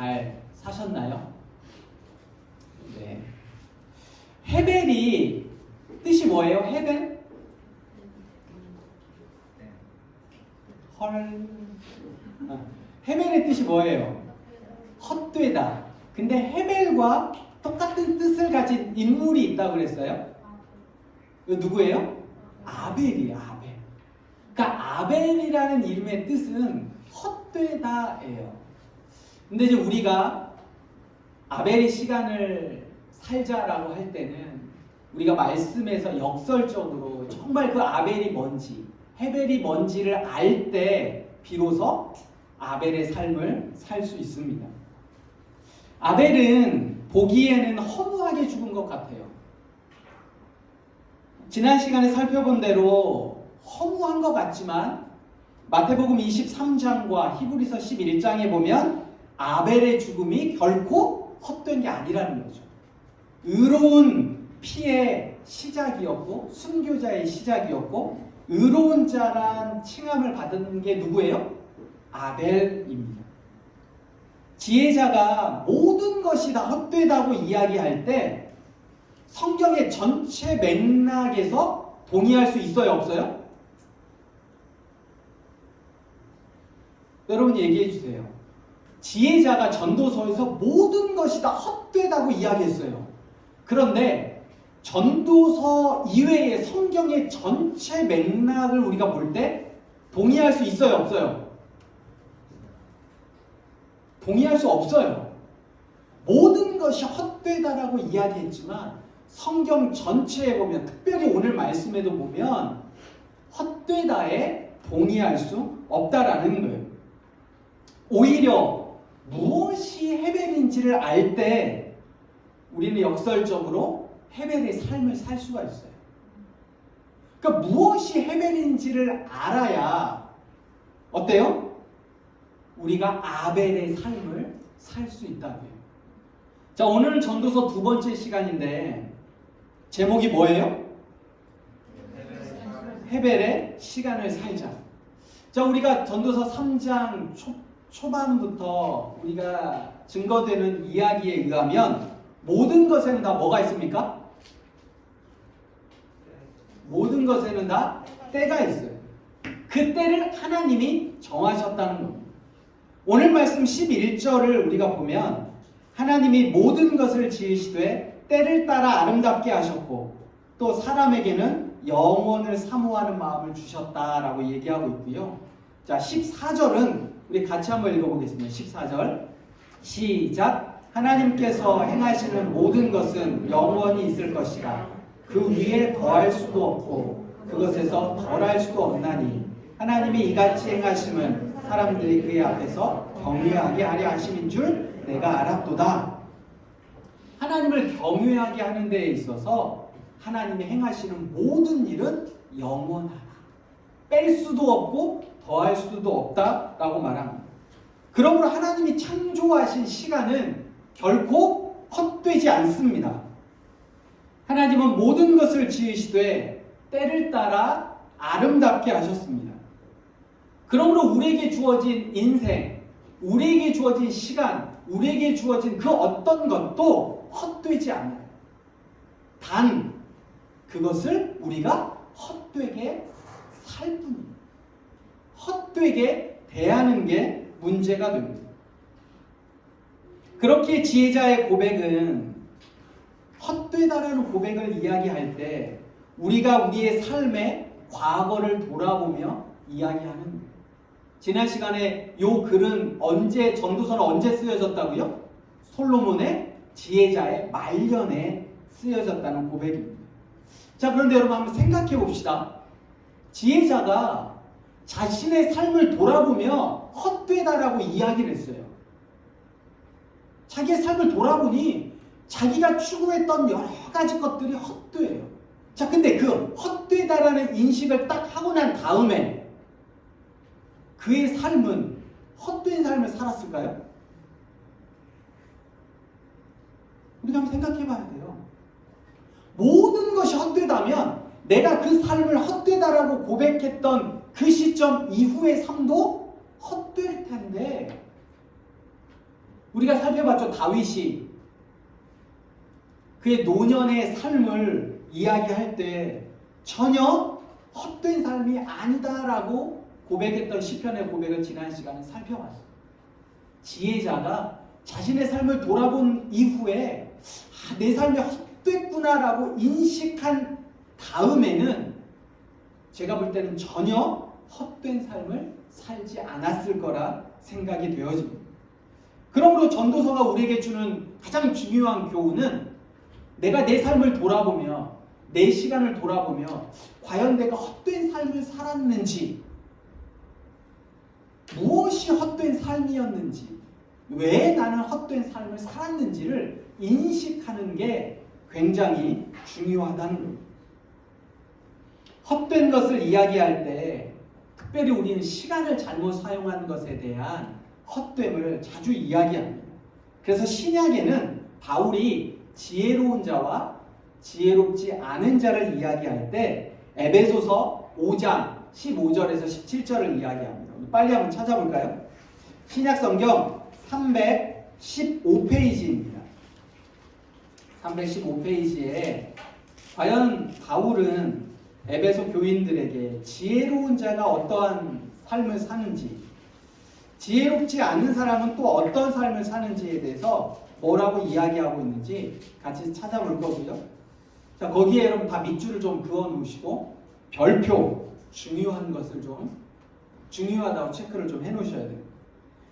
잘 사셨나요? 네. 헤벨이 뜻이 뭐예요? 헤벨? 헐. 헤벨의 뜻이 뭐예요? 헛되다. 근데 헤벨과 똑같은 뜻을 가진 인물이 있다고 그랬어요? 이거 누구예요? 아벨이에요. 아벨. 그러니까 아벨이라는 이름의 뜻은 헛되다예요. 근데 이제 우리가 아벨의 시간을 살자라고 할 때는 우리가 말씀에서 역설적으로 정말 그 아벨이 뭔지, 헤벨이 뭔지를 알 때 비로소 아벨의 삶을 살 수 있습니다. 아벨은 보기에는 허무하게 죽은 것 같아요. 지난 시간에 살펴본 대로 허무한 것 같지만 마태복음 23장과 히브리서 11장에 보면 아벨의 죽음이 결코 헛된 게 아니라는 거죠. 의로운 피의 시작이었고 순교자의 시작이었고 의로운 자란 칭함을 받은 게 누구예요? 아벨입니다. 지혜자가 모든 것이 다 헛되다고 이야기할 때 성경의 전체 맥락에서 동의할 수 있어요? 없어요? 여러분 얘기해 주세요. 지혜자가 전도서에서 모든 것이 다 헛되다고 이야기했어요. 그런데 전도서 이외의 성경의 전체 맥락을 우리가 볼 때 동의할 수 있어요? 없어요? 동의할 수 없어요. 모든 것이 헛되다라고 이야기했지만 성경 전체에 보면 특별히 오늘 말씀에도 보면 헛되다에 동의할 수 없다라는 거예요. 오히려 무엇이 헤벨인지를 알 때 우리는 역설적으로 헤벨의 삶을 살 수가 있어요. 그러니까 무엇이 헤벨인지를 알아야 어때요? 우리가 아벨의 삶을 살 수 있다고요. 자, 오늘은 전도서 두 번째 시간인데 제목이 뭐예요? 헤벨의 시간을 살자. 자, 우리가 전도서 3장 초반부터 우리가 증거되는 이야기에 의하면 모든 것에는 다 뭐가 있습니까? 모든 것에는 다 때가 있어요. 그 때를 하나님이 정하셨다는 겁니다. 오늘 말씀 11절을 우리가 보면 하나님이 모든 것을 지으시되 때를 따라 아름답게 하셨고 또 사람에게는 영원을 사모하는 마음을 주셨다라고 얘기하고 있고요. 자, 14절은 우리 같이 한번 읽어보겠습니다. 14절 시작. 하나님께서 행하시는 모든 것은 영원히 있을 것이라 그 위에 더할 수도 없고 그것에서 덜할 수도 없나니 하나님이 이같이 행하심은 사람들이 그의 앞에서 경외하게 하려 하심인 줄 내가 알았도다. 하나님을 경외하게 하는 데에 있어서 하나님이 행하시는 모든 일은 영원하다. 뺄 수도 없고 더할 수도 없다라고 말합니다. 그러므로 하나님이 창조하신 시간은 결코 헛되지 않습니다. 하나님은 모든 것을 지으시되 때를 따라 아름답게 하셨습니다. 그러므로 우리에게 주어진 인생, 우리에게 주어진 시간, 우리에게 주어진 그 어떤 것도 헛되지 않아요. 단 그것을 우리가 헛되게 살 뿐입니다. 헛되게 대하는 게 문제가 됩니다. 그렇게 지혜자의 고백은 헛되다라는 고백을 이야기할 때 우리가 우리의 삶의 과거를 돌아보며 이야기하는 거예요. 지난 시간에 이 글은 전도서는 언제 쓰여졌다고요? 솔로몬의 지혜자의 말년에 쓰여졌다는 고백입니다. 자, 그런데 여러분 한번 생각해 봅시다. 지혜자가 자신의 삶을 돌아보며 헛되다라고 이야기를 했어요. 자기의 삶을 돌아보니 자기가 추구했던 여러 가지 것들이 헛되예요. 자, 근데 그 헛되다라는 인식을 딱 하고 난 다음에 그의 삶은 헛된 삶을 살았을까요? 우리가 한번 생각해 봐야 돼요. 모든 것이 헛되다면 내가 그 삶을 헛되다라고 고백했던 그 시점 이후의 삶도 헛될 텐데 우리가 살펴봤죠. 다윗이 그의 노년의 삶을 이야기할 때 전혀 헛된 삶이 아니다라고 고백했던 시편의 고백을 지난 시간에 살펴봤어요. 지혜자가 자신의 삶을 돌아본 이후에 내 삶이 헛됐구나라고 인식한 다음에는 제가 볼 때는 전혀 헛된 삶을 살지 않았을 거라 생각이 되어집니다. 그러므로 전도서가 우리에게 주는 가장 중요한 교훈은 내가 내 삶을 돌아보며 내 시간을 돌아보며 과연 내가 헛된 삶을 살았는지, 무엇이 헛된 삶이었는지, 왜 나는 헛된 삶을 살았는지를 인식하는 게 굉장히 중요하다는 겁니다. 헛된 것을 이야기할 때 특별히 우리는 시간을 잘못 사용한 것에 대한 헛됨을 자주 이야기합니다. 그래서 신약에는 바울이 지혜로운 자와 지혜롭지 않은 자를 이야기할 때 에베소서 5장 15절에서 17절을 이야기합니다. 빨리 한번 찾아볼까요? 신약성경 315페이지입니다. 315페이지에 과연 바울은 에베소 교인들에게 지혜로운 자가 어떠한 삶을 사는지, 지혜롭지 않은 사람은 또 어떤 삶을 사는지에 대해서 뭐라고 이야기하고 있는지 같이 찾아볼 거고요. 자, 거기에 여러분 다 밑줄을 좀 그어 놓으시고 별표 중요한 것을 좀 중요하다고 체크를 좀 해 놓으셔야 돼요.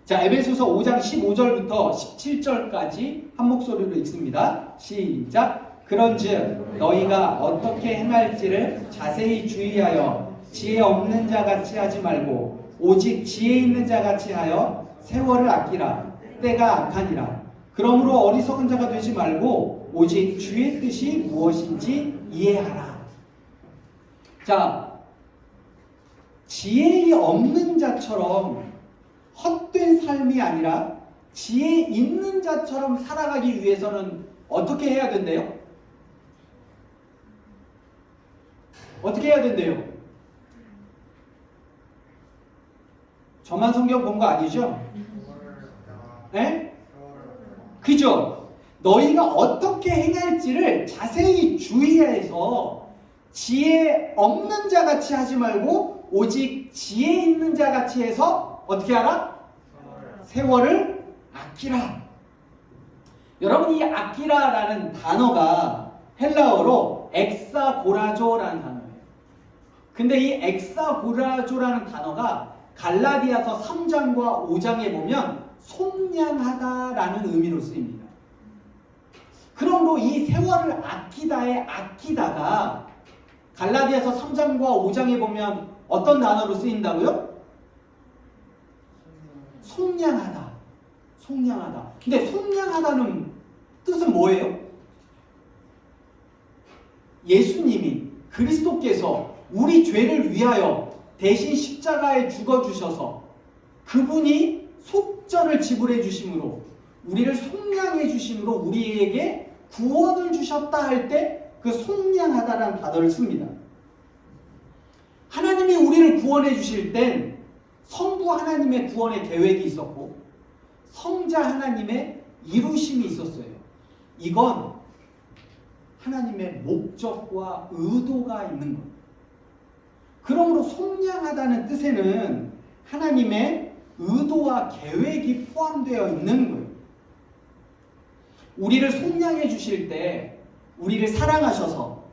자, 에베소서 5장 15절부터 17절까지 한 목소리로 읽습니다. 시작. 그런즉 너희가 어떻게 행할지를 자세히 주의하여 지혜 없는 자 같이 하지 말고 오직 지혜 있는 자 같이 하여 세월을 아끼라. 때가 악하니라. 그러므로 어리석은 자가 되지 말고 오직 주의 뜻이 무엇인지 이해하라. 자, 지혜 없는 자처럼 헛된 삶이 아니라 지혜 있는 자처럼 살아가기 위해서는 어떻게 해야 된대요? 어떻게 해야 된대요? 저만 성경 본 거 아니죠? 네? 그죠? 너희가 어떻게 행할지를 자세히 주의해서 지혜 없는 자 같이 하지 말고 오직 지혜 있는 자 같이 해서 어떻게 하라? 세월을 아끼라. 여러분, 이 아끼라라는 단어가 헬라어로 엑사고라조라는 단어예요. 근데 이 엑사고라조라는 단어가 갈라디아서 3장과 5장에 보면 속량하다라는 의미로 쓰입니다. 그러므로 이 세월을 아끼다의 아끼다가 갈라디아서 3장과 5장에 보면 어떤 단어로 쓰인다고요? 속량하다. 속량하다. 근데 속량하다는 뜻은 뭐예요? 예수님이 그리스도께서 우리 죄를 위하여 대신 십자가에 죽어주셔서 그분이 속전을 지불해 주심으로 우리를 속량해 주심으로 우리에게 구원을 주셨다 할 때 그 속량하다라는 단어를 씁니다. 하나님이 우리를 구원해 주실 땐 성부 하나님의 구원의 계획이 있었고 성자 하나님의 이루심이 있었어요. 이건 하나님의 목적과 의도가 있는 거예요. 그러므로 속량하다는 뜻에는 하나님의 의도와 계획이 포함되어 있는 거예요. 우리를 속량해 주실 때 우리를 사랑하셔서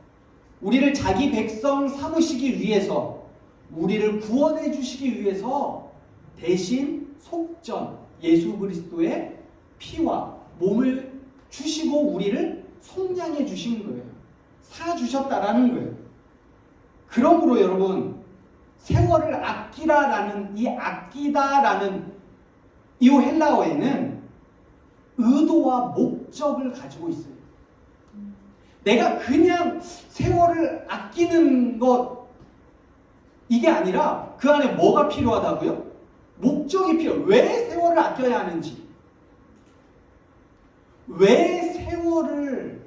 우리를 자기 백성 삼으시기 위해서 우리를 구원해 주시기 위해서 대신 속전 예수 그리스도의 피와 몸을 주시고 우리를 속량해 주신 거예요. 사주셨다라는 거예요. 그러므로 여러분, 세월을 아끼라라는 이 아끼다라는 이 헬라어에는 의도와 목적을 가지고 있어요. 내가 그냥 세월을 아끼는 것 이게 아니라 그 안에 뭐가 필요하다고요? 목적이 필요해요. 왜 세월을 아껴야 하는지, 왜 세월을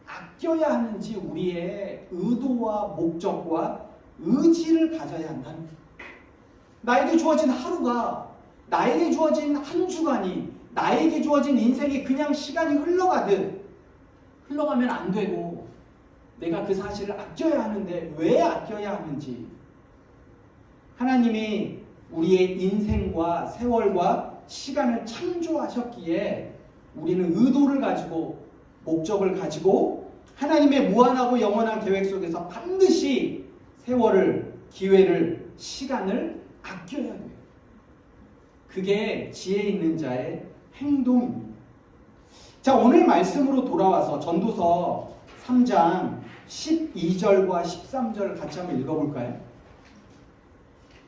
아껴야 하는지 우리의 의도와 목적과 의지를 가져야 한다는 거예요. 나에게 주어진 하루가, 나에게 주어진 한 주간이 나에게 주어진 인생이 그냥 시간이 흘러가면 안 되고 내가 그 사실을 아껴야 하는데 왜 아껴야 하는지 하나님이 우리의 인생과 세월과 시간을 창조하셨기에 우리는 의도를 가지고 목적을 가지고 하나님의 무한하고 영원한 계획 속에서 반드시 세월을, 기회를, 시간을 아껴야 돼요. 그게 지혜 있는 자의 행동입니다. 자, 오늘 말씀으로 돌아와서 전도서 3장 12절과 13절 같이 한번 읽어볼까요?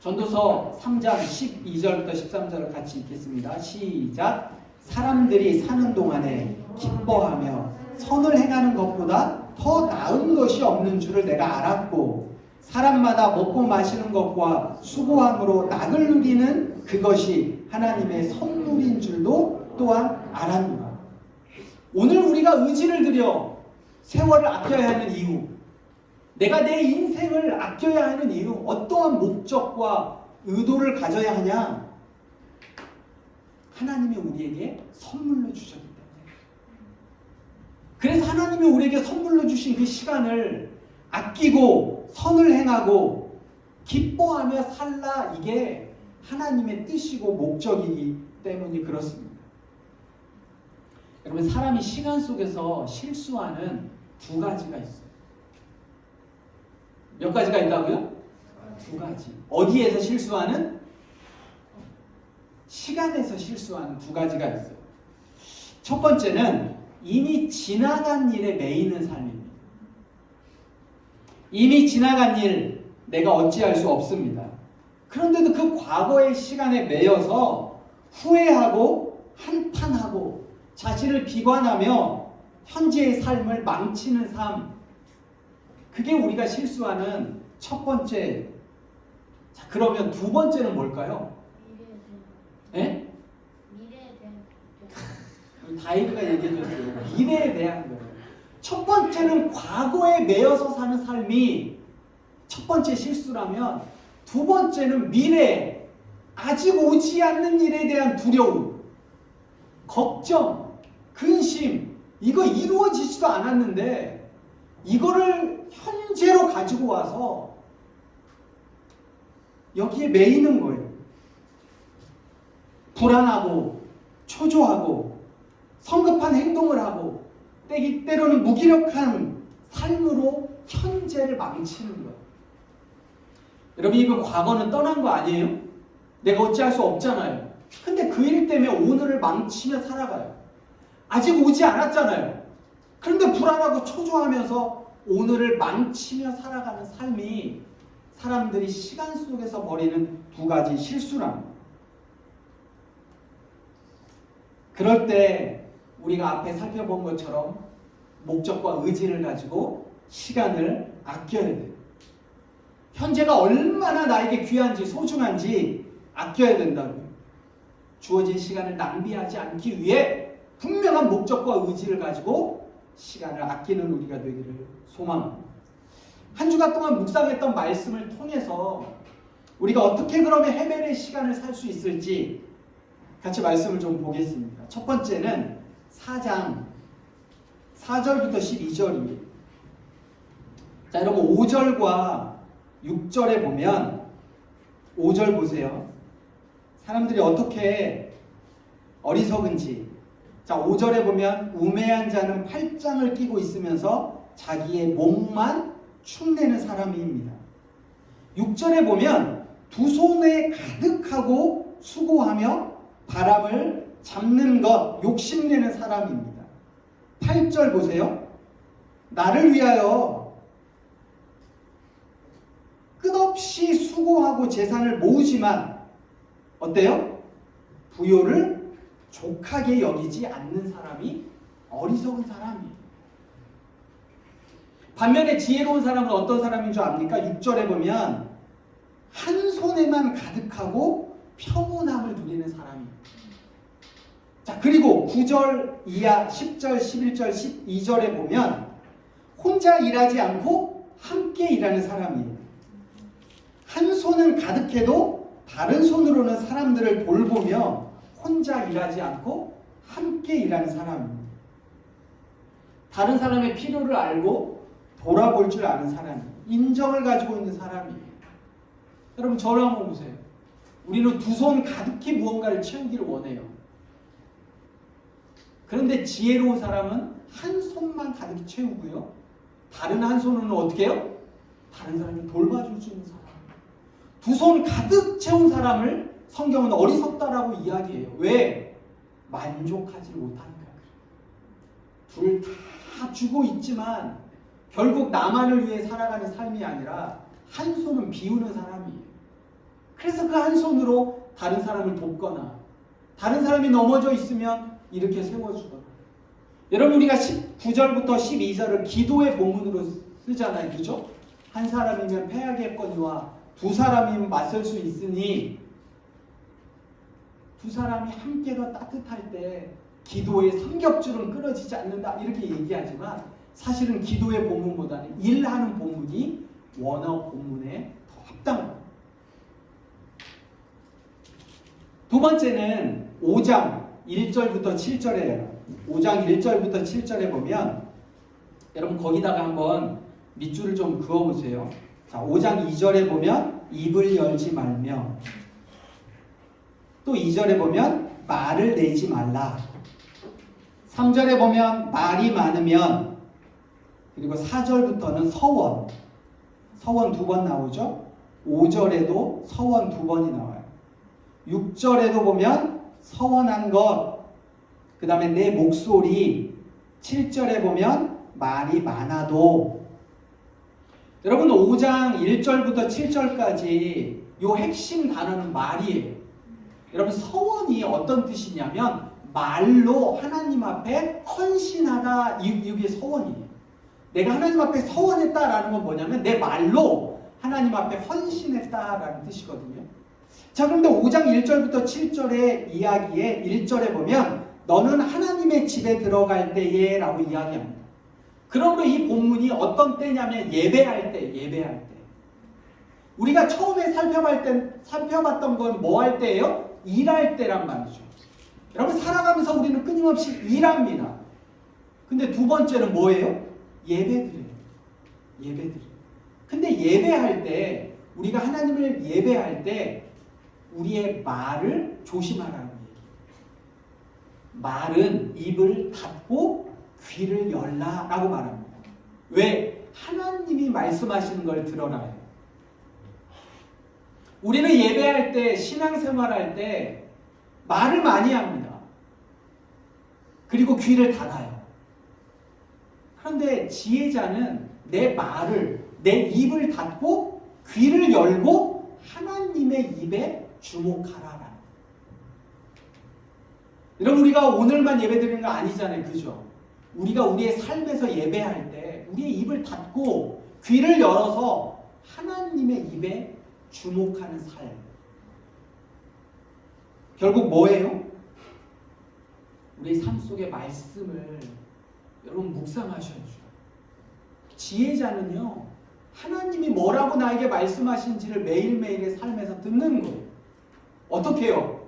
전도서 3장 12절부터 13절을 같이 읽겠습니다. 시작. 사람들이 사는 동안에 기뻐하며 선을 행하는 것보다 더 나은 것이 없는 줄을 내가 알았고 사람마다 먹고 마시는 것과 수고함으로 낙을 누리는 그것이 하나님의 선물인 줄도 또한 알았노라. 오늘 우리가 의지를 들여 세월을 아껴야 하는 이유, 내가 내 인생을 아껴야 하는 이유, 어떠한 목적과 의도를 가져야 하냐? 하나님이 우리에게 선물로 주셨기 때문에. 그래서 하나님이 우리에게 선물로 주신 그 시간을 아끼고 선을 행하고 기뻐하며 살라, 이게 하나님의 뜻이고 목적이기 때문이 그렇습니다. 여러분, 사람이 시간 속에서 실수하는 두 가지가 있어요. 몇 가지가 있다고요? 두 가지. 어디에서 실수하는? 시간에서 실수하는 두 가지가 있어요. 첫 번째는 이미 지나간 일에 매이는 삶입니다. 이미 지나간 일 내가 어찌할 수 없습니다. 그런데도 그 과거의 시간에 매여서 후회하고 한탄하고 자신을 비관하며 현재의 삶을 망치는 삶, 그게 우리가 실수하는 첫 번째. 자, 그러면 두 번째는 뭘까요? 예? 미래에 대한 다이브가 얘기해줬어요. 미래에 대한 거예요. 첫 번째는 과거에 매여서 사는 삶이 첫 번째 실수라면, 두 번째는 미래, 아직 오지 않는 일에 대한 두려움, 걱정, 근심, 이거 이루어지지도 않았는데 이거를 현재로 가지고 와서 여기에 매이는 거예요. 불안하고 초조하고 성급한 행동을 하고 때로는 무기력한 삶으로 현재를 망치는 거예요. 여러분, 이거 과거는 떠난 거 아니에요? 내가 어찌할 수 없잖아요. 근데 그 일 때문에 오늘을 망치며 살아가요. 아직 오지 않았잖아요. 그런데 불안하고 초조하면서 오늘을 망치며 살아가는 삶이 사람들이 시간 속에서 벌이는 두 가지 실수랍니다. 그럴 때 우리가 앞에 살펴본 것처럼 목적과 의지를 가지고 시간을 아껴야 돼요. 현재가 얼마나 나에게 귀한지 소중한지 아껴야 된다고요. 주어진 시간을 낭비하지 않기 위해 분명한 목적과 의지를 가지고 시간을 아끼는 우리가 되기를 소망합니다. 한 주간 동안 묵상했던 말씀을 통해서 우리가 어떻게 그러면 헤매는 시간을 살 수 있을지 같이 말씀을 좀 보겠습니다. 첫 번째는 4장 4절부터 12절입니다. 자, 여러분 5절과 6절에 보면 5절 보세요. 사람들이 어떻게 어리석은지. 자, 5절에 보면 우매한 자는 팔짱을 끼고 있으면서 자기의 목만 축내는 사람입니다. 6절에 보면 두 손에 가득하고 수고하며 바람을 잡는 것 욕심내는 사람입니다. 8절 보세요. 나를 위하여 끝없이 수고하고 재산을 모으지만 어때요? 부요를 족하게 여기지 않는 사람이 어리석은 사람이에요. 반면에 지혜로운 사람은 어떤 사람인 줄 압니까? 6절에 보면 한 손에만 가득하고 평온함을 누리는 사람이에요. 자, 그리고 9절 이하 10절, 11절, 12절에 보면 혼자 일하지 않고 함께 일하는 사람이에요. 한 손은 가득해도 다른 손으로는 사람들을 돌보며 혼자 일하지 않고 함께 일하는 사람입니다. 다른 사람의 필요를 알고 돌아볼 줄 아는 사람이에요. 인정을 가지고 있는 사람이에요. 여러분 저를 한번 보세요. 우리는 두 손 가득히 무언가를 채우기를 원해요. 그런데 지혜로운 사람은 한 손만 가득히 채우고요. 다른 한 손은 어떻게 해요? 다른 사람을 돌봐줄 수 있는 사람. 두 손 가득 채운 사람을 성경은 어리석다라고 이야기해요. 왜? 만족하지 못하니까 그래요. 둘 다 주고 있지만 결국 나만을 위해 살아가는 삶이 아니라 한 손은 비우는 사람이에요. 그래서 그 한 손으로 다른 사람을 돕거나 다른 사람이 넘어져 있으면 이렇게 세워주거나. 여러분 우리가 19절부터 12절을 기도의 본문으로 쓰잖아요. 그죠? 한 사람이면 패하겠거니와 두 사람이면 맞설 수 있으니 두 사람이 함께 더 따뜻할 때 기도의 삼겹줄은 끊어지지 않는다 이렇게 얘기하지만 사실은 기도의 본문보다는 일하는 본문이 원어 본문에 더 합당합니다. 두 번째는 5장 1절부터 7절에요. 5장 1절부터 7절에 보면 여러분 거기다가 한번 밑줄을 좀 그어보세요. 자, 5장 2절에 보면 입을 열지 말며 또 2절에 보면 말을 내지 말라. 3절에 보면 말이 많으면 그리고 4절부터는 서원 두 번 나오죠. 5절에도 서원 두 번이 나와요. 6절에도 보면 서원한 것, 그 다음에 내 목소리. 7절에 보면 말이 많아도. 여러분 5장 1절부터 7절까지 요 핵심 단어는 말이에요. 여러분 서원이 어떤 뜻이냐면 말로 하나님 앞에 헌신하다, 이게 서원이에요. 내가 하나님 앞에 서원했다라는 건 뭐냐면 내 말로 하나님 앞에 헌신했다라는 뜻이거든요. 자, 그런데 5장 1절부터 7절의 이야기에 1절에 보면 너는 하나님의 집에 들어갈 때에 라고 이야기합니다. 그러므로 이 본문이 어떤 때냐면 예배할 때. 우리가 처음에 살펴봤던 건 뭐 할 때예요? 일할 때란 말이죠. 여러분 살아가면서 우리는 끊임없이 일합니다. 근데 두 번째는 뭐예요? 예배드려요. 근데 예배할 때 우리가 하나님을 예배할 때 우리의 말을 조심하라는 얘기예요. 말은 입을 닫고 귀를 열라라고 말합니다. 왜? 하나님이 말씀하시는 걸 들어라요. 우리는 예배할 때, 신앙생활할 때 말을 많이 합니다. 그리고 귀를 닫아요. 그런데 지혜자는 내 말을, 내 입을 닫고 귀를 열고 하나님의 입에 주목하라라. 여러분 우리가 오늘만 예배드리는 거 아니잖아요. 그죠? 우리가 우리의 삶에서 예배할 때 우리의 입을 닫고 귀를 열어서 하나님의 입에 주목하는 삶. 결국 뭐예요? 우리 삶 속의 말씀을 여러분 묵상하셔야죠. 지혜자는요, 하나님이 뭐라고 나에게 말씀하신지를 매일매일의 삶에서 듣는 거예요. 어떻게 해요?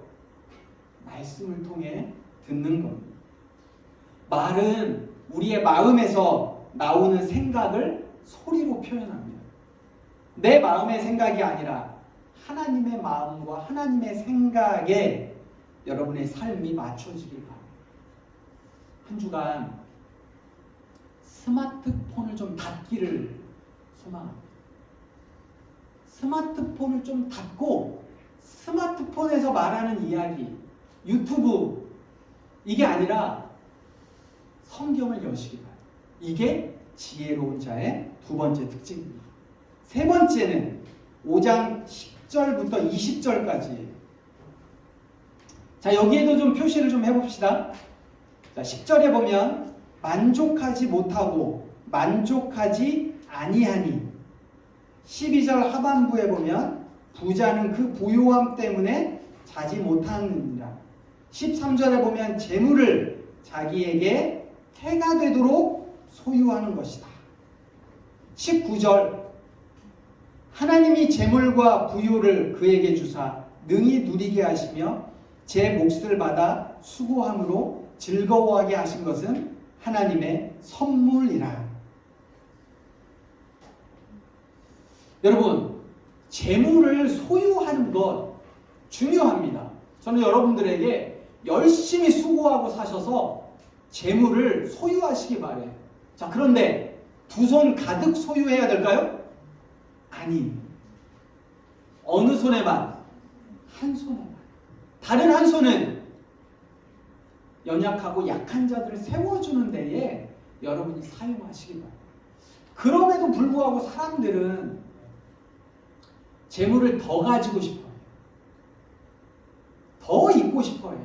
말씀을 통해 듣는 겁니다. 말은 우리의 마음에서 나오는 생각을 소리로 표현합니다. 내 마음의 생각이 아니라 하나님의 마음과 하나님의 생각에 여러분의 삶이 맞춰지길 바랍니다. 한 주간 스마트폰을 좀 닫기를 소망합니다. 스마트폰을 좀 닫고 스마트폰에서 말하는 이야기, 유튜브 이게 아니라 성경을 여시기 바랍니다. 이게 지혜로운 자의 두 번째 특징입니다. 세 번째는 5장 10절부터 20절까지. 자, 여기에도 좀 표시를 좀 해봅시다. 자, 10절에 보면 만족하지 못하고 만족하지 아니하니. 12절 하반부에 보면 부자는 그 부요함 때문에 자지 못하느니라. 13절에 보면 재물을 자기에게 해가 되도록 소유하는 것이다. 19절 하나님이 재물과 부요를 그에게 주사 능히 누리게 하시며 제 몫을 받아 수고함으로 즐거워하게 하신 것은 하나님의 선물이라. 여러분, 재물을 소유하는 것 중요합니다. 저는 여러분들에게 열심히 수고하고 사셔서 재물을 소유하시기 바래요. 자, 그런데 두 손 가득 소유해야 될까요? 아니. 어느 손에만? 한 손에만. 다른 한 손은 연약하고 약한 자들을 세워주는 데에 여러분이 사용하시기 바랍니다. 그럼에도 불구하고 사람들은 재물을 더 가지고 싶어요. 더 있고 싶어요.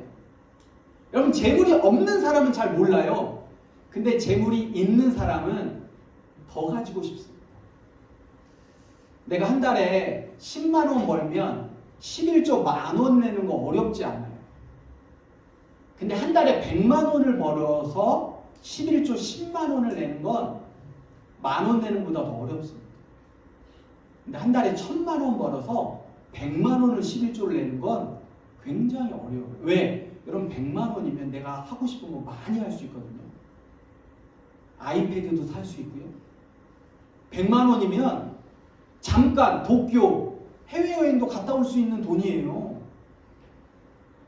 여러분, 재물이 없는 사람은 잘 몰라요. 근데 재물이 있는 사람은 더 가지고 싶습니다. 내가 한 달에 10만 원 벌면 11조 10,000원 내는 거 어렵지 않아요. 근데 한 달에 100만 원을 벌어서 11조 10만 원을 내는 건 10,000원 내는 것보다 더 어렵습니다. 근데 한 달에 1,000만 원 벌어서 100만 원을 11조를 내는 건 굉장히 어려워요. 왜? 여러분, 100만 원이면 내가 하고 싶은 거 많이 할 수 있거든요. 아이패드도 살 수 있고요. 100만 원이면 잠깐 도쿄, 해외여행도 갔다 올 수 있는 돈이에요.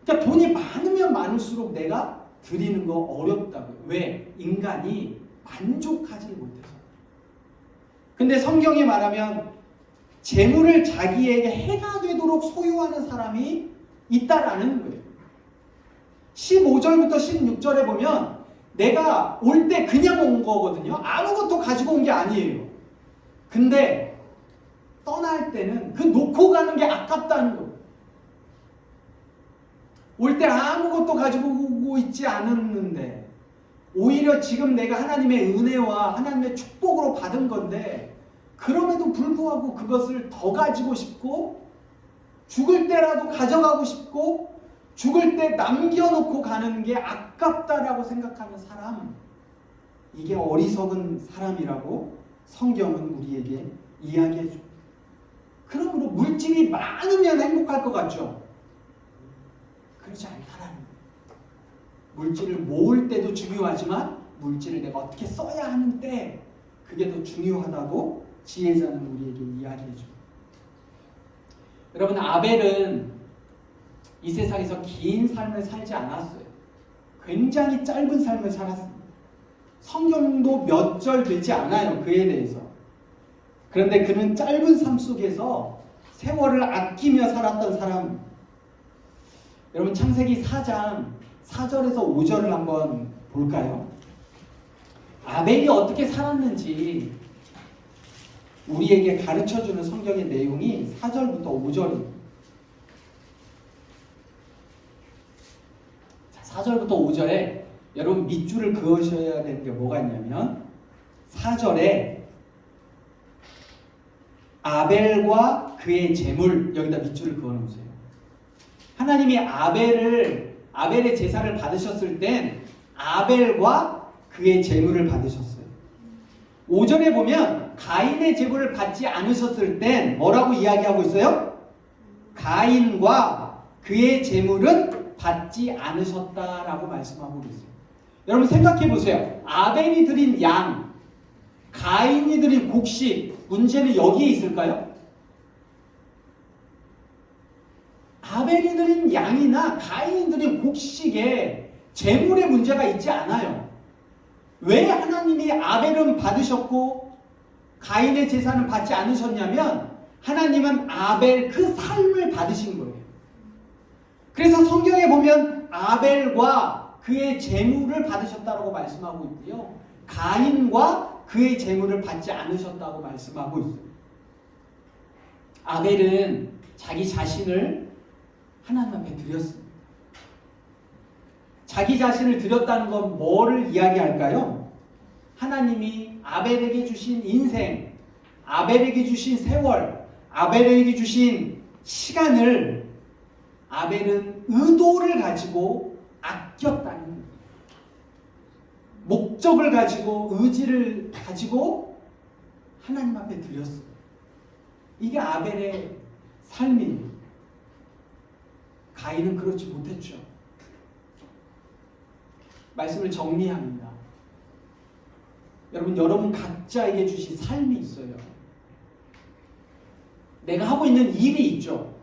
그러니까 돈이 많으면 많을수록 내가 드리는 거 어렵다고요. 왜? 인간이 만족하지 못해서. 근데 성경이 말하면 재물을 자기에게 해가 되도록 소유하는 사람이 있다라는 거예요. 15절부터 16절에 보면 내가 올 때 그냥 온 거거든요. 아무것도 가지고 온 게 아니에요. 근데 떠날 때는 그 놓고 가는 게 아깝다는 거예요. 올 때 아무것도 가지고 오고 있지 않았는데 오히려 지금 내가 하나님의 은혜와 하나님의 축복으로 받은 건데 그럼에도 불구하고 그것을 더 가지고 싶고 죽을 때라도 가져가고 싶고 죽을 때 남겨놓고 가는 게 아깝다라고 생각하는 사람, 이게 어리석은 사람이라고 성경은 우리에게 이야기해 줍니다. 그러므로 물질이 많으면 행복할 것 같죠? 그렇지 않다라는 거예요. 물질을 모을 때도 중요하지만 물질을 내가 어떻게 써야 하는데 그게 더 중요하다고 지혜자는 우리에게 이야기해 줍니다. 여러분, 아벨은 이 세상에서 긴 삶을 살지 않았어요. 굉장히 짧은 삶을 살았습니다. 성경도 몇 절 되지 않아요, 그에 대해서. 그런데 그는 짧은 삶 속에서 세월을 아끼며 살았던 사람. 여러분, 창세기 4장 4절에서 5절을 한번 볼까요? 아벨이 어떻게 살았는지 우리에게 가르쳐주는 성경의 내용이 4절부터 5절입니다. 4절부터 5절에 여러분 밑줄을 그으셔야 되는 게 뭐가 있냐면 4절에 아벨과 그의 재물, 여기다 밑줄을 그어놓으세요. 하나님이 아벨의 제사를 받으셨을 땐 아벨과 그의 재물을 받으셨어요. 5절에 보면 가인의 제물을 받지 않으셨을 땐 뭐라고 이야기하고 있어요? 가인과 그의 제물은 받지 않으셨다라고 말씀하고 있어요. 여러분 생각해 보세요. 아벨이 드린 양, 가인이 드린 곡식, 문제는 여기에 있을까요? 아벨이 드린 양이나 가인이 드린 곡식에 재물의 문제가 있지 않아요. 왜 하나님이 아벨은 받으셨고 가인의 제사는 받지 않으셨냐면 하나님은 아벨 그 삶을 받으신 거예요. 그래서 성경에 보면 아벨과 그의 재물을 받으셨다고 말씀하고 있고요. 가인과 그의 재물을 받지 않으셨다고 말씀하고 있어요. 아벨은 자기 자신을 하나님 앞에 드렸습니다. 자기 자신을 드렸다는 건 뭐를 이야기할까요? 하나님이 아벨에게 주신 인생, 아벨에게 주신 세월, 아벨에게 주신 시간을 아벨은 의도를 가지고 아꼈다는 거예요. 목적을 가지고 의지를 가지고 하나님 앞에 드렸어요. 이게 아벨의 삶이에요. 가인은 그렇지 못했죠. 말씀을 정리합니다. 여러분 각자에게 주신 삶이 있어요. 내가 하고 있는 일이 있죠.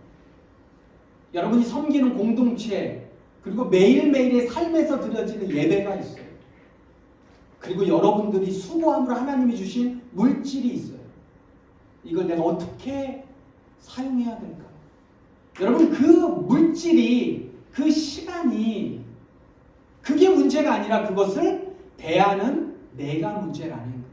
여러분이 섬기는 공동체, 그리고 매일매일의 삶에서 드려지는 예배가 있어요. 그리고 여러분들이 수고함으로 하나님이 주신 물질이 있어요. 이걸 내가 어떻게 사용해야 될까? 여러분, 그 물질이, 그 시간이, 그게 문제가 아니라 그것을 대하는 내가 문제라는 거예요.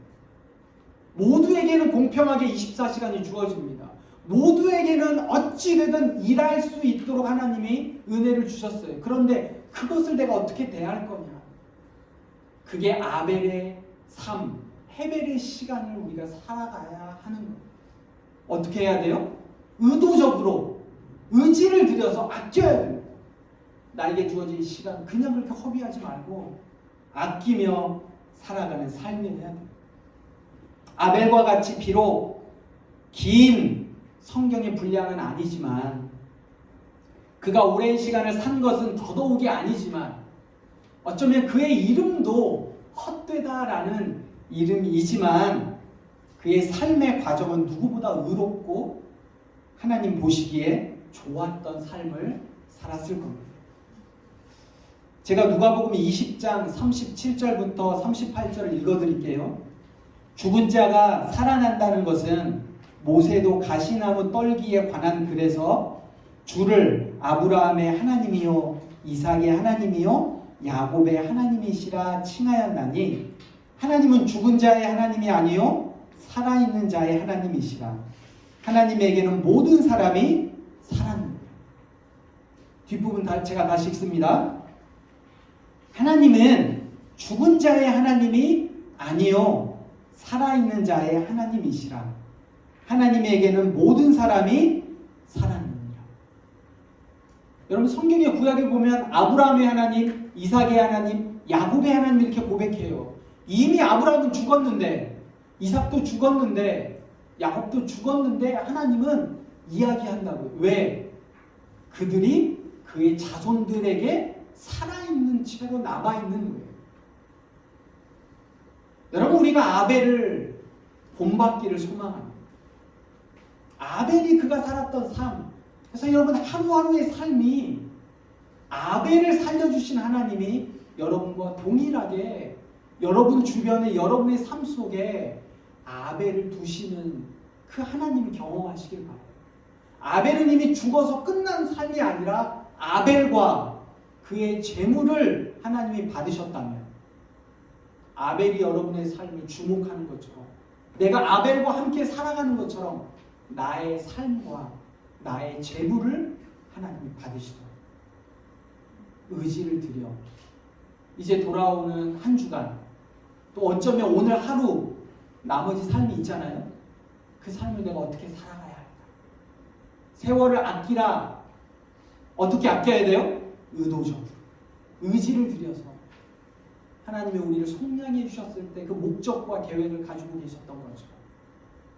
모두에게는 공평하게 24시간이 주어집니다. 모두에게는 어찌되든 일할 수 있도록 하나님이 은혜를 주셨어요. 그런데 그것을 내가 어떻게 대할 거냐? 그게 아벨의 삶, 헤벨의 시간을 우리가 살아가야 하는 거예요. 어떻게 해야 돼요? 의도적으로 의지를 들여서 아껴야 됩니다. 나에게 주어진 시간 그냥 그렇게 허비하지 말고 아끼며 살아가는 삶이 해야 돼요. 아벨과 같이 비록 긴 성경의 분량은 아니지만, 그가 오랜 시간을 산 것은 더더욱이 아니지만, 어쩌면 그의 이름도 헛되다라는 이름이지만 그의 삶의 과정은 누구보다 의롭고 하나님 보시기에 좋았던 삶을 살았을 겁니다. 제가 누가복음 20장 37절부터 38절을 읽어드릴게요. 죽은 자가 살아난다는 것은 모세도 가시나무 떨기에 관한 글에서 주를 아브라함의 하나님이요 이삭의 하나님이요 야곱의 하나님이시라 칭하였나니, 하나님은 죽은 자의 하나님이 아니요 살아있는 자의 하나님이시라. 하나님에게는 모든 사람이 살았느니라. 뒷부분 제가 다시 읽습니다. 하나님은 죽은 자의 하나님이 아니요 살아있는 자의 하나님이시라. 하나님에게는 모든 사람이 살았느니라. 여러분, 성경의 구약에 보면 아브라함의 하나님, 이삭의 하나님, 야곱의 하나님 이렇게 고백해요. 이미 아브라함은 죽었는데, 이삭도 죽었는데, 야곱도 죽었는데 하나님은 이야기한다고요. 왜? 그들이 그의 자손들에게 살아있는 채로 남아있는 거예요. 여러분, 우리가 아벨을 본받기를 소망합니다. 아벨이 그가 살았던 삶. 그래서 여러분, 하루하루의 삶이 아벨을 살려주신 하나님이 여러분과 동일하게 여러분 주변에 여러분의 삶 속에 아벨을 두시는 그 하나님을 경험하시길 바라요. 아벨은 이미 죽어서 끝난 삶이 아니라 아벨과 그의 재물을 하나님이 받으셨다면, 아벨이 여러분의 삶을 주목하는 것처럼, 내가 아벨과 함께 살아가는 것처럼 나의 삶과 나의 재물을 하나님이 받으시도록 의지를 들여 이제 돌아오는 한 주간, 또 어쩌면 오늘 하루 나머지 삶이 있잖아요. 그 삶을 내가 어떻게 살아가야 할까? 세월을 아끼라. 어떻게 아껴야 돼요? 의도적으로 의지를 들여서 하나님이 우리를 속량해 주셨을 때 그 목적과 계획을 가지고 계셨던 거죠.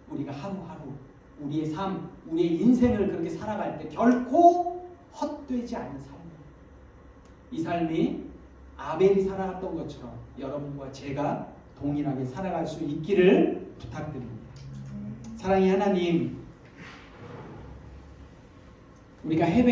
우리가 하루하루 우리의 삶, 우리의 인생을 그렇게 살아갈 때 결코 헛되지 않은 삶이에요. 이 삶이 아벨이 살아갔던 것처럼 여러분과 제가 동일하게 살아갈 수 있기를 부탁드립니다. 사랑의 하나님, 우리가 헤벨